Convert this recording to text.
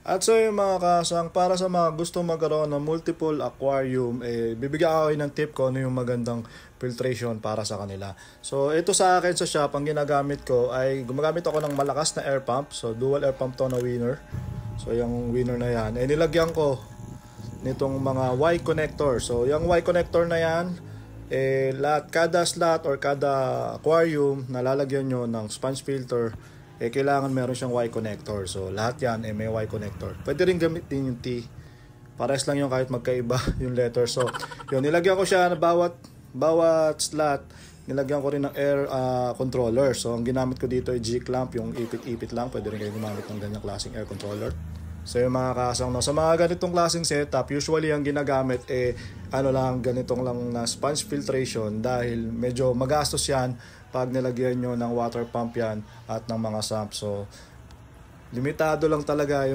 At so yung mga kasang, para sa mga gusto magkaroon ng multiple aquarium, bibigyan ako kayo ng tip ko ano yung magandang filtration para sa kanila. So ito sa akin sa shop, ang ginagamit ko ay gumagamit ako ng malakas na air pump. So dual air pump to na winner. So yung winner na yan, nilagyan ko nitong mga Y connector. So yung Y connector na yan, kada slot or kada aquarium na lalagyan nyo ng sponge filter, kailangan meron siyang Y connector. So lahat yan may Y connector. Pwede rin gamitin yung T. Pares lang yung kahit magkaiba yung letter. So yun, nilagyan ko siya na bawat slot, nilagyan ko rin ng air controller. So ang ginamit ko dito ay G-clamp, yung ipit-ipit lang. Pwede rin kayo gumamit ng ganyang klaseng air controller. So yung mga kasang, no, sa mga ganitong klaseng setup, usually ang ginagamit ganitong lang na sponge filtration dahil medyo magastos yan pag nilagyan nyo ng water pump yan at ng mga sump. So limitado lang talaga yung